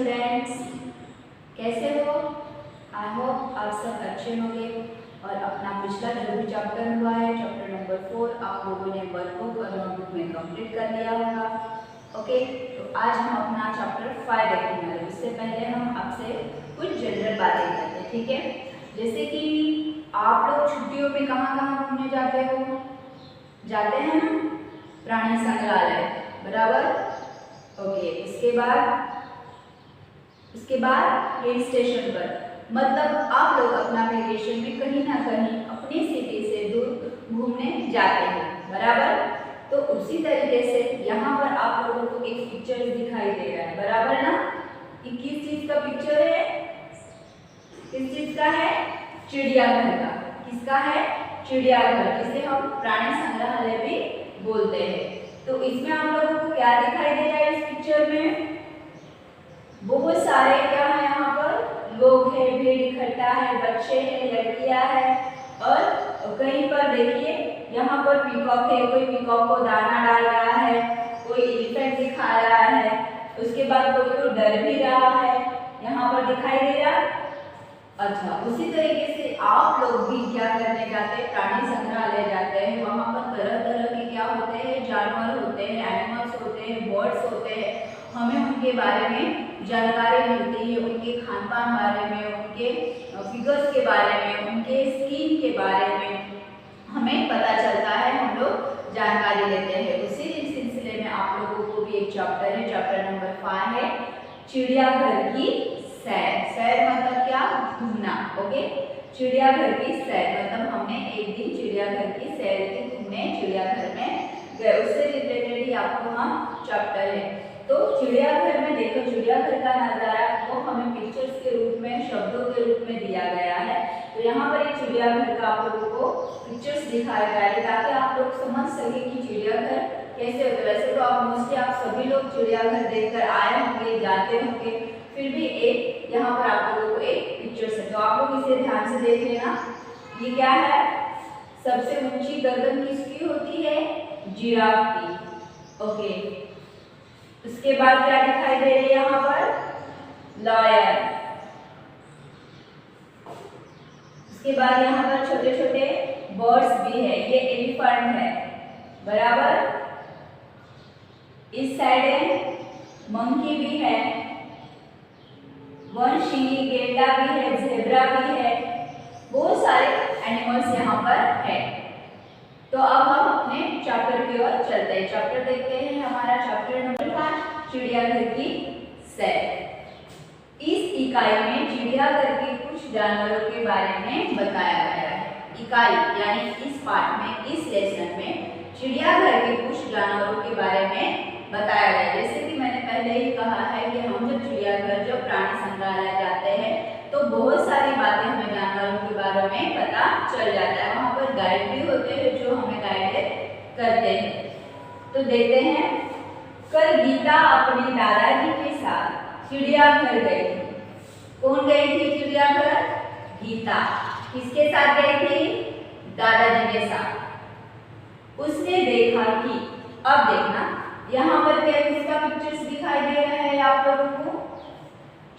Students, कैसे हो? I hope आप सब अच्छे होंगे और अपना पिछला जो भी चैप्टर हुआ है, चैप्टर नंबर 4, आप लोगों ने वर्कबुक और नोटबुक में कंप्लीट कर लिया होगा। ओके, तो आज हम अपना चैप्टर 5 देखने वाले। उससे पहले हम आपसे कुछ जनरल बातें करते हैं, ठीक है? जैसे कि आप लोग छुट्टियों में कहाँ कहाँ घूमने जाते हो? जाते हैं ना, प्राणी संग्रहालय, बराबर। ओके, उसके बाद हिल स्टेशन पर, मतलब आप लोग अपना वेकेशन में कहीं ना कहीं अपनी सिटी से दूर घूमने जाते हैं, बराबर। तो उसी तरीके से यहाँ पर आप लोगों को एक पिक्चर दिखाई दे रहा है, बराबर ना। ये किस चीज का पिक्चर है? किस चीज का है? चिड़ियाघर का। किसका है? चिड़ियाघर, जिसे हम प्राणी संग्रहालय भी बोलते हैं। तो इसमें आप लोगों को क्या दिखाई दे रहा है इस पिक्चर में? बहुत सारे क्या है यहाँ पर? लोग हैं, भीड़ इकट्ठा है, बच्चे हैं, लड़कियां हैं, और कहीं पर देखिए यहाँ पर पीकॉक है, कोई पीकॉक को दाना डाल रहा है, कोई एलिफेंट दिखा रहा है, उसके बाद कोई तो डर भी रहा है, यहाँ पर दिखाई दे रहा। अच्छा, उसी तरीके से आप लोग भी क्या करने जाते हैं? प्राणी संग्रहालय जाते हैं। वहाँ पर तरह तरह के क्या होते हैं? जानवर होते हैं, एनिमल्स होते हैं, बर्ड्स होते हैं। हमें उनके बारे में जानकारी मिलती है, उनके खान पान बारे में, उनके फिगर्स के बारे में, उनके स्किन के बारे में हमें पता चलता है, हम लोग जानकारी लेते हैं। उसी सिलसिले में आप लोगों को भी एक चैप्टर है, चैप्टर नंबर 5 है, चिड़ियाघर की सैर। सैर मतलब क्या? घूमना। ओके, चिड़ियाघर की सैर मतलब हमने एक दिन चिड़ियाघर की सैर की, घूमने चिड़ियाघर में गए, उससे रिलेटेड ही आपको हम चैप्टर है। तो चिड़ियाघर में देखो, चिड़ियाघर का नजारा वो हमें पिक्चर्स के रूप में, शब्दों के रूप में दिया गया है। तो यहाँ पर एक चिड़ियाघर का आप लोगों को पिक्चर्स दिखाया गया है ताकि आप लोग समझ सके कि चिड़ियाघर कैसे होता है। वैसे तो आप मोस्टली आप सभी लोग चिड़ियाघर देखकर आए होंगे, जाते होंगे, फिर भी एक यहाँ पर आप लोगों को एक पिक्चर्स है, तो आप लोग इसे ध्यान से देख लेना। ये क्या है? सबसे ऊंची गर्दन किसकी होती है? जिराफ की। ओके, उसके बाद क्या दिखाई दे रही है यहाँ पर? लॉयन। उसके बाद यहाँ पर छोटे छोटे बर्ड्स भी है, ये एलिफेंट है, बराबर। इस साइड है मंकी भी है, वनशिंगी गेंडा भी है, ज़ेब्रा भी है, बहुत सारे एनिमल्स यहाँ पर है। तो अब हम अपने चैप्टर की ओर चलते हैं। चैप्टर देखते हैं, हमारा चैप्टर नंबर 5, चिड़ियाघर की सैर। इस इकाई में चिड़ियाघर के कुछ जानवरों के बारे में बताया गया है। इकाई यानी इस पार्ट में, इस लेसन में चिड़ियाघर के कुछ जानवरों के बारे में बताया गया है। जैसे कि मैंने पहले ही कहा है कि हम जब चिड़ियाघर, जब प्राणी संग्रहालय जाते हैं तो बहुत सारी बातें हमें जानवरों के बारे में पता चल जाता है। वहाँ पर गाइड भी होते हैं जो हमें गाइड करते हैं। तो देखते हैं, कल गीता अपने दादाजी के साथ चिड़ियाघर गई थी। कौन गई थी चिड़ियाघर? गीता। किसके साथ गई थी? दादाजी के साथ। उसने देखा कि, अब देखना यहाँ पर क्या किसका पिक्चर्स दिखाई दे रहा है आप लोगों को?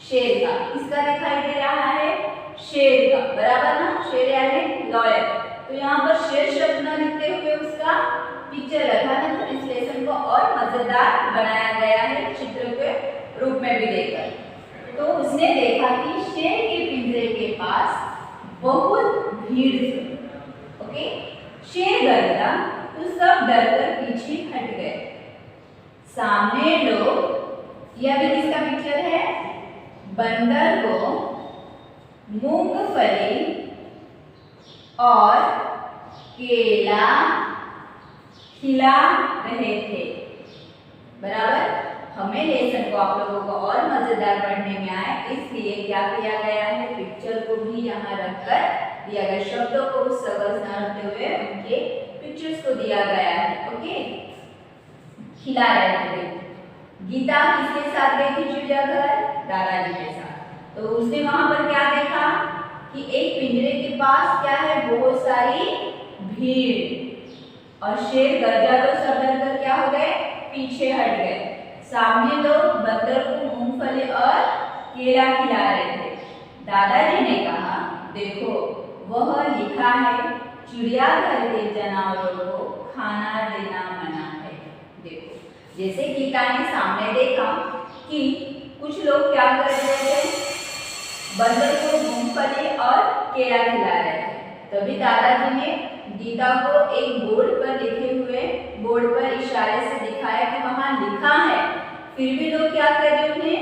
शेर का। किसका दिखाई दे रहा है? शेर का, बराबर ना। शेर यानी लॉयन। तो यहाँ पर शेर शब्द न लिखते हुए उसका पिक्चर रखा है, तो इस लेसन को और मजेदार बनाया गया है, चित्र के रूप में भी देखकर। तो उसने देखा कि शेर के पिंजरे के पास बहुत भीड़ थी। ओके, शेर डरा तो सब डरकर पीछे हट गए। सामने लोग, यह भी किसका पिक्चर है? बंदर को मूंगफली और केला खिला रहे थे, बराबर। हमें लेसन को आप लोगों को और मजेदार पढ़ने में आए, इसलिए क्या किया गया है? पिक्चर को भी यहाँ रखकर दिया गया, शब्दों को समझ न रखते हुए उनके पिक्चर्स को दिया गया है। ओके, खिला रहे थे। गीता किसके साथ गई थी चिड़ियाघर? दादाजी के साथ। तो उसने वहां पर क्या देखा कि एक पिंजरे के पास क्या है? बहुत सारी भीड़, और शेर गरजा तो सब डरकर क्या हो गए? पीछे हट गए। सामने लोग बंदर को मूंगफली और केला खिला रहे थे। दादाजी ने कहा, देखो वह लिखा है चिड़ियाघर के जानवरों को खाना देना मना है। देखो, जैसे गीता ने सामने देखा कि कुछ लोग क्या कर रहे थे, बंदर को मूंगफली और केला खिला रहे थे। तभी दादाजी ने गीता को एक बोर्ड पर लिखे हुए बोर्ड पर इशारे से दिखाया कि वहां लिखा है। फिर भी लोग क्या कर रहे थे,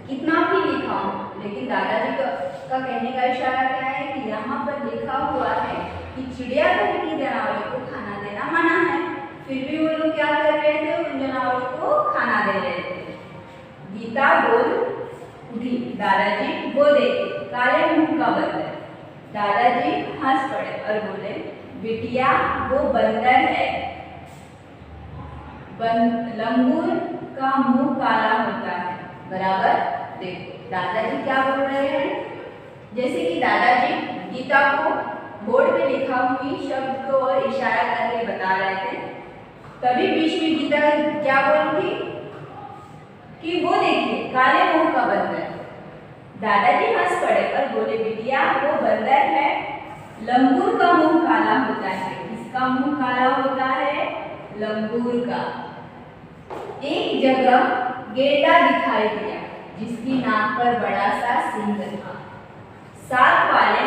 कितना भी लिखा हो, लेकिन दादाजी का कहने का इशारा क्या है कि यहाँ पर लिखा हुआ है कि चिड़ियाघर के जानवरों को खाना देना मना है। फिर भी वो लोग क्या कर रहे थे, उन जानवरों को खाना दे रहे थे। गीता बोल उठी, दादाजी वो देखे काले मुंह का बंदर। दादाजी हंस पड़े और बोले, बिटिया वो बंदर है, लंगूर का मुंह काला होता है। बराबर। देखो दादाजी क्या बोल रहे हैं, जैसे कि दादाजी गीता को बोर्ड पे लिखा हुई शब्द को और इशारा करके बता रहे थे। तभी बीच में गीता क्या बोल रही कि वो देखिए काले मुंह का बंदर। दादाजी हंस पड़े और बोले, बिटिया वो बंदर है, लंगूर का मुंह काला होता है। किसका मुंह काला होता है? लंगूर का। एक जगह गेंडा दिखाई दिया जिसकी नाक पर बड़ा सा सींग था। साथ वाले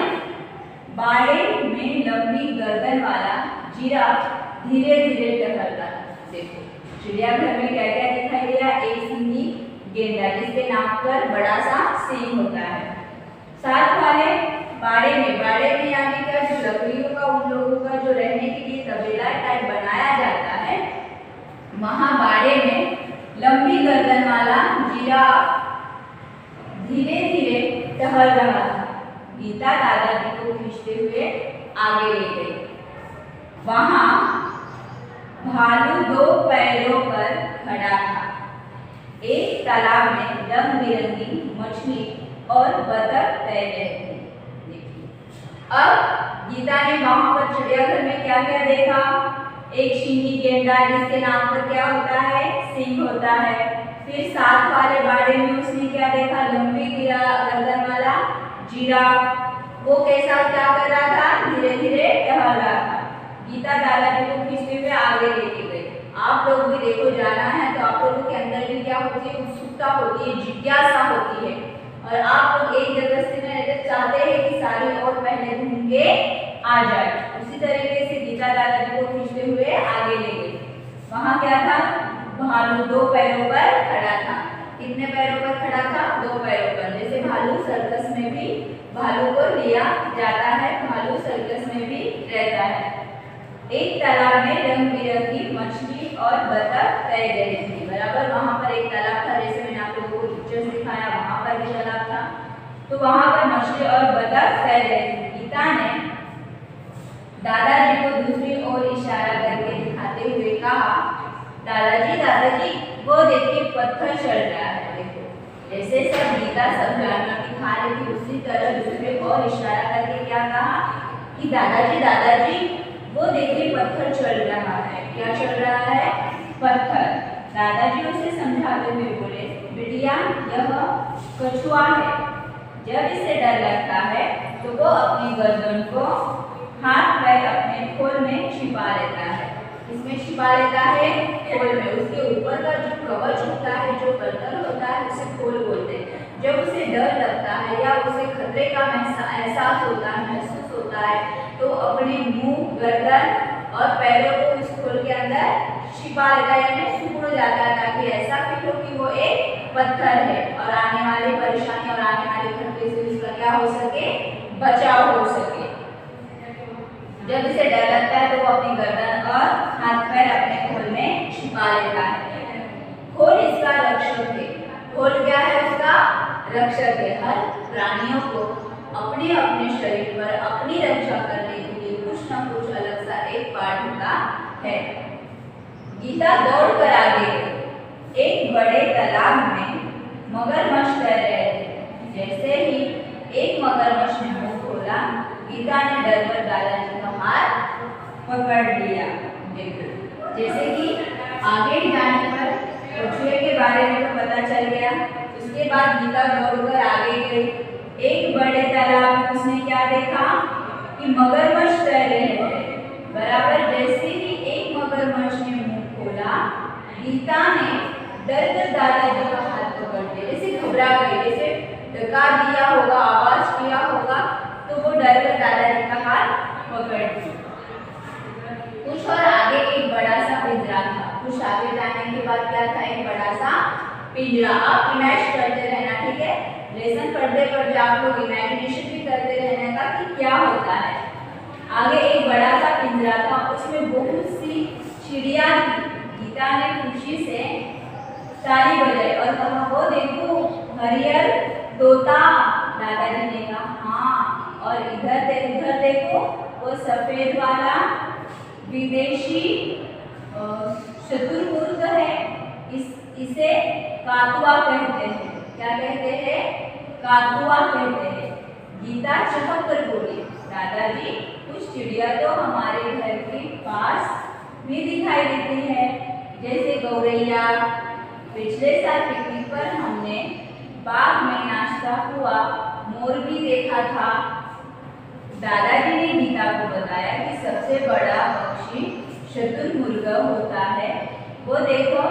बाड़े में लंबी गर्दन वाला जिराफ धीरे धीरे टहल रहा। देखो चिड़ियाघर में क्या क्या दिखाई दिया, एक सींगी गेंडा जिसके नाक पर बड़ा सा सींग होता है। साथ वाले बाड़े में यानी क्या, जो लकड़ियों का उन लोगों का जो रहने के लिए तबेला टाइप बनाया जाता है, वहां बाड़े में लंबी गर्दन वाला जिराफ धीरे धीरे टहल रहा था। गीता दादाजी को खींचते हुए आगे ले गई। वहां भालू दो पैरों पर खड़ा था। एक तालाब में रंग बिरंगी मछली और बतख तैर रहे थे। अब गीता ने वहां पर चिड़ियाघर में क्या क्या देखा, एक सींगी गेंडा जिसके नाम पर क्या होता है, सींग होता है। फिर साथ वाले बाड़े में उसने क्या देखा, लंबी गर्दन वाला जिराफ। वो कैसा क्या कर रहा था, धीरे धीरे टहल रहा था। गीता दादाजी को खींचते हुए आगे लेके गए। आप लोग भी देखो, जाना है तो आप लोगों के अंदर भी क्या होती है, उत्सुकता होती है, जिज्ञासा होती है, और आप लोग एक जगह से चाहते हैं कि सारी और पहले घूम के आ जाए। उसी तरीके से गीता दादाजी को खींचते हुए आगे ले गए। वहां क्या था, भालू दो पैरों पर खड़ा था। कितने पैरों पर खड़ा था, दो पैरों पर। जैसे भालू सर्कस में भी भालू को लिया जाता है, भालू सर्कस में भी रहता है। एक तालाब में रंग बिरंगी मछली और बतख तैर रही थी। बराबर, वहां पर एक तालाब था, जैसे मैंने आप लोगों को पिक्चर्स दिखाया, वहां पर भी तालाब था, तो वहां पर मछली और बतख तैर रही थी। गीता ने दादाजी को दूसरी ओर इशारा करके दिखाते हुए कहा, दादाजी दादाजी वो देखिए पत्थर चल रहा है। देखो जैसे सब गीता सब जानवर दिखा रही थी, उसी तरह दूसरे और इशारा करके क्या कहा कि दादाजी दादाजी वो देखिए पत्थर चल रहा है। क्या चल रहा है, पत्थर। दादाजी उसे समझाते हुए बोले, बिटिया यह कछुआ है, जब इसे डर लगता है तो वो अपनी गर्दन को हाथ पैर अपने खोल में छिपा लेता है। इसमें छिपा लेता है, खोल में। उसके ऊपर का जो कवच होता है, जो बर्तन होता है, उसे खोल बोलते हैं। जब उसे डर लगता है या उसे खतरे का एहसास होता है, महसूस होता है, तो अपने मुंह, गर्दन और पैरों को इस खोल के अंदर छिपा लेता है, यानी सिकुड़ जाता है, ताकि ऐसा फील हो कि वो एक पत्थर है और आने वाली परेशानी और आने वाले खतरे से उसका क्या हो सके, बचाव हो सके। जब इसे डर लगता है तो वो अपनी गर्दन और हाथ पैर अपने खोल में छिपा लेता है। खोल इसका रक्षक है। खोल क्या है, उसका रक्षक है। हर प्राणियों को अपने अपने शरीर पर अपनी रक्षा करने के लिए कुछ न कुछ अलग सा एक पार्ट होता है। गीता दौड़ कर आगे गई। एक बड़े तालाब में मगरमच्छ तैर रहे थे। जैसे ही एक मगरमच्छ ने मुंह खोला, गीता ने डरकर दादाजी का हाथ पकड़ लिया। देखो जैसे कि आगे जाने पर कछुए के बारे में तो पता चल गया। उसके बाद गीता दौड़कर एक बड़े तालाब में उसने क्या देखा कि मगरमच्छ तैर रहे हैं। बराबर जैसे ही एक मगरमच्छ ने मुंह खोला, गीता ने डर कर दादाजी का हाथ पकड़ लिया, जैसे घबरा गई, जैसे डकार दिया होगा, आवाज किया होगा, तो वो डर कर दादाजी का हाथ पकड़ लिया। कुछ और आगे एक बड़ा सा पिंजरा था। कुछ आगे जाने के बाद क्या था, एक बड़ा सा पिंजरा। आप इमेजिन करते रहना, ठीक है, लेसन पढ़ते पढ़ते आप लोग इमेजिनेशन भी करते रहने का कि क्या होता है। आगे एक बड़ा सा पिंजरा था, उसमें बहुत सी चिड़िया थी। गीता ने खुशी से ताली बजाई और कहा, वो देखो हरियर तोता। दादाजी ने कहा हाँ, और उधर देखो वो सफेद वाला विदेशी शुतुरमुर्ग है। इसे कातुआ कहते हैं। क्या कहते हैं? कातुआ कहते हैं। गीता चहक कर बोली, दादाजी कुछ चिड़िया तो हमारे घर के पास भी दिखाई देती है, जैसे गौरैया। पिछले साल पिकनिक पर हमने बाग में नाश्ता हुआ मोर भी देखा था। दादाजी ने गीता को बताया कि सबसे बड़ा पक्षी शुतुरमुर्ग होता है। वो देखो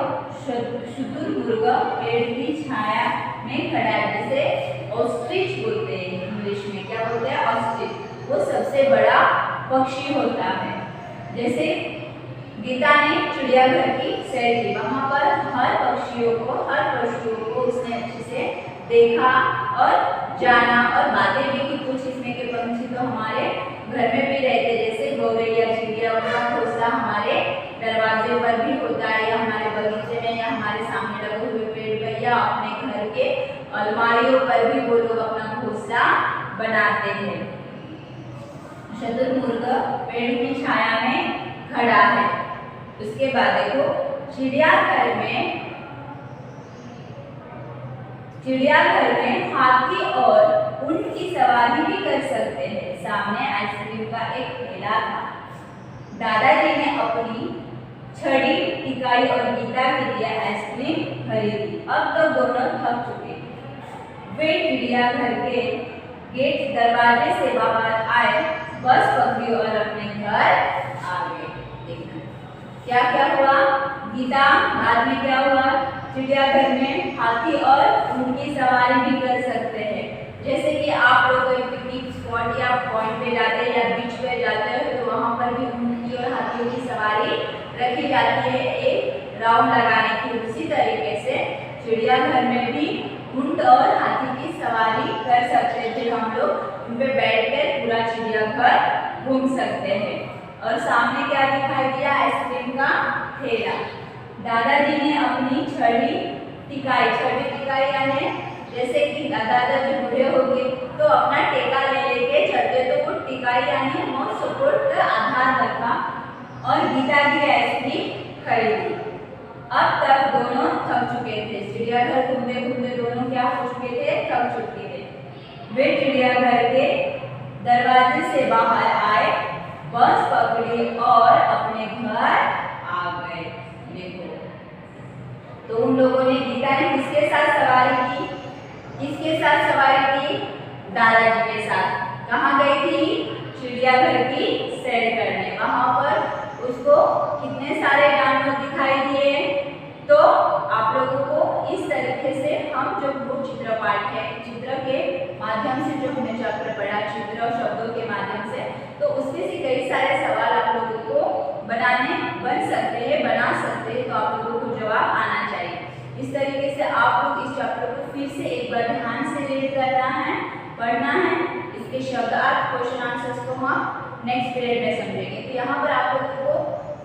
शुतुरमुर्ग पेड़ की छाया में खड़ा है, जिसे ऑस्ट्रिच बोलते हैं इंग्लिश में। क्या बोलते हैं? ऑस्ट्रिच। वो सबसे बड़ा पक्षी होता है। जैसे गीता ने चिड़ियाघर की सैर की, वहां पर हर पक्षियों को, हर पशुओं को उसने अच्छे से देखा और जाना और बातें भी की। कुछ इसमें के पंछी तो हमारे घर में भी रहते, जैसे गौरैया चिड़िया, उनका घोंसला हमारे दरवाजे पर भी होता है, या हमारे बगीचे में, या हमारे सामने लगे हुए पेड़ पर, या अपने घर के अलमारियों पर भी वो लोग अपना घोंसला बनाते हैं। शुतुरमुर्ग पेड़ की छाया में खड़ा है। उसके बाद देखो चिड़ियाघर में हाथी और ऊंट की सवारी भी कर सकते हैं। सामने आइसक्रीम का एक ठेला था। दादाजी ने अपनी छड़ी टिकाई और गीता के लिए आइसक्रीम खरीदी। अब तो दोनों थक चुके। वे चिड़ियाघर के गेट दरवाजे से बाहर आए, बस पकड़ी और अपने घर आ गए। देखना क्या क्या हुआ। गीता बाद में क्या हुआ, चिड़ियाघर में हाथी और ऊंट की सवारी भी कर सकते हैं। जैसे कि आप लोग कोई पिकनिक स्पॉट या पॉइंट पे जाते हैं या बीच पे जाते हैं, तो वहाँ पर भी ऊंट की और हाथियों की सवारी रखी जाती है एक राउंड लगाने की। उसी तरीके से चिड़ियाघर में भी ऊंट और हाथी की सवारी कर सकते थे हम लोग। उन पे बैठकर पूरा चिड़ियाघर घूम सकते हैं। और सामने क्या दिखाई दिया, आइसक्रीम का ठेला। दादाजी ने अपनी छड़ी टिकाई यानी जैसे कि दादाजी बूढ़े हो गए तो अपना टेका ले लेके चलते, तो वो टिकाई यानी मोर सपोर्ट का आधार रखा और गीता की आइसक्रीम खरीदी। अब तक दोनों थक चुके थे। चिड़ियाघर घूमते घूमते दोनों क्या हो चुके थे, थक चुके थे। वे चिड़ियाघर के दरवाजे से बाहर आए, बस पकड़ी और अपने घर आ गए। देखो तो उन लोगों ने, गीता ने किसके साथ सवारी की? किसके साथ सवारी की? दादाजी के साथ। कहाँ गई थी? चिड़ियाघर की सैर करने। वहां पर उसको कितने सारे जानवर दिखाई दिए। तो आप लोगों को इस तरीके से हम जो वो चित्र पाठ है, चित्र के माध्यम से जो हमने चैप्टर पढ़ा, चित्र और शब्दों के माध्यम से, तो उसमें से कई सारे सवाल आप लोगों को बन सकते हैं, बना सकते हैं। तो आप लोगों को जवाब आना चाहिए। इस तरीके से आप लोग इस चैप्टर को फिर से एक बार ध्यान से रीड करना है, पढ़ना है। इसके शब्दार्थ, क्वेश्चन आंसर्स को हम नेक्स्ट पीरियड में समझेंगे। तो यहाँ पर आप लोगों को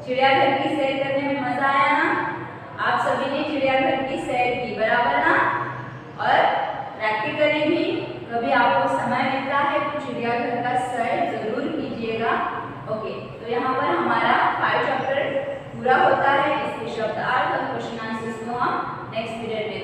चिड़ियाघर की सैर करने में मजा आया ना? आप सभी ने चिड़ियाघर की सैर की, बराबर ना? और प्रैक्टिकली भी कभी आपको समय मिलता है तो चिड़ियाघर का सैर जरूर कीजिएगा। ओके, तो यहाँ पर हमारा 5 चैप्टर पूरा होता है। इसके शब्दार्थ और क्वेश्चन आंसर्स को हम नेक्स्ट पीरियड में